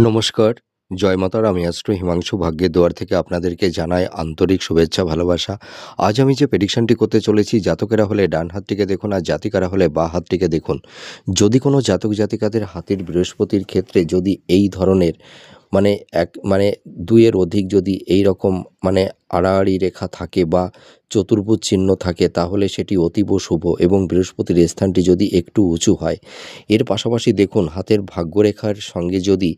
নমস্কার, জয় মাতার। আমি অ্যাস্ট্রো হিমাংশু ভাগ্যের দুয়ার থেকে আপনাদেরকে জানাই আন্তরিক শুভেচ্ছা, ভালোবাসা। আজ আমি যে প্রেডিকশনটি করতে চলেছি, জাতকেরা হলে ডান হাতটিকে দেখুন আর জাতিকারা হলে বাঁ হাতটিকে দেখুন। যদি কোনো জাতক জাতিকাদের হাতের বৃহস্পতির ক্ষেত্রে যদি এই ধরনের মানে ২ এর অধিক যদি এই রকম আড়াআড়ি রেখা থাকে বা চতুর্ভুজ চিহ্ন থাকে, তাহলে সেটি অতীব শুভ এবং বৃহস্পতির স্থানটি যদি একটু উঁচু হয়। এর পাশাপাশি দেখুন, হাতের ভাগ্যরেখার সঙ্গে যদি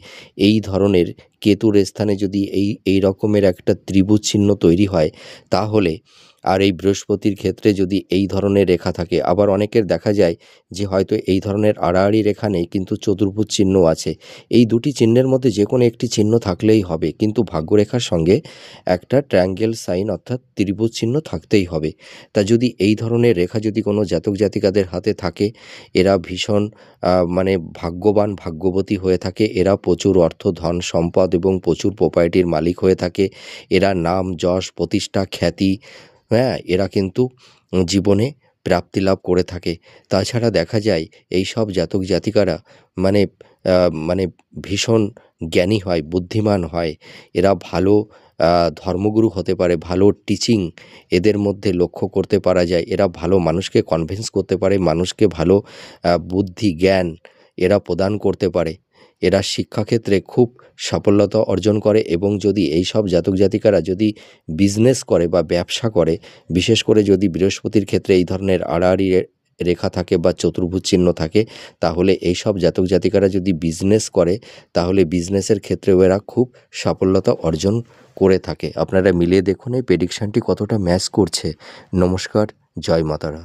এই ধরনের কেতুর স্থানে যদি এই রকমের একটা ত্রিভুজ চিহ্ন তৈরি হয়, তাহলে আর এই বৃহস্পতির ক্ষেত্রে যদি এই ধরনের রেখা থাকে, আবার অনেকের দেখা যায় যে হয়তো এই ধরনের আড়াআড়ি রেখা নেই কিন্তু চতুর্ভুজ চিহ্ন আছে। এই দুটি চিহ্নের মধ্যে যে কোনো একটি চিহ্ন থাকলেই হবে, কিন্তু ভাগ্যরেখার সঙ্গে একটা ট্রায়াঙ্গেল সাইন অর্থাৎ ত্রিভুজ চিহ্ন থাকতেই হবে। তা যদি এই ধরনের রেখা যদি কোনো জাতক জাতিকাদের হাতে থাকে, এরা ভীষণ ভাগ্যবান ভাগ্যবতী হয়ে থাকে। এরা প্রচুর অর্থ, ধন, সম্পদ এবং প্রচুর প্রপার্টির মালিক হয়ে থাকে। এরা নাম, যশ, প্রতিষ্ঠা, খ্যাতি, হ্যাঁ, এরা কিন্তু জীবনে প্রাপ্তি লাভ করে থাকে। তাছাড়া দেখা যায় এই সব জাতক জাতিকারা মানে মানে ভীষণ জ্ঞানী হয়, বুদ্ধিমান হয়। এরা ভালো ধর্মগুরু হতে পারে, ভালো টিচিং এদের মধ্যে লক্ষ্য করতে পারা যায়। এরা ভালো মানুষকে কনভিন্স করতে পারে, মানুষকে ভালো বুদ্ধি, জ্ঞান এরা প্রদান করতে পারে। এরা শিক্ষাক্ষেত্রে খুব সাফল্যতা অর্জন করে এবং যদি এই সব জাতক জাতিকারা যদি বিজনেস করে বা ব্যবসা করে, বিশেষ করে যদি বৃহস্পতির ক্ষেত্রে এই ধরনের আড়াআড়ি রেখা থাকে বা চতুর্ভুজ চিহ্ন থাকে, তাহলে এই সব জাতক জাতিকারা যদি বিজনেস করে, তাহলে বিজনেসের ক্ষেত্রেও এরা খুব সাফল্যতা অর্জন করে থাকে। আপনারা মিলিয়ে দেখুন এই প্রেডিকশানটি কতটা ম্যাচ করছে। নমস্কার, জয় মাতারা।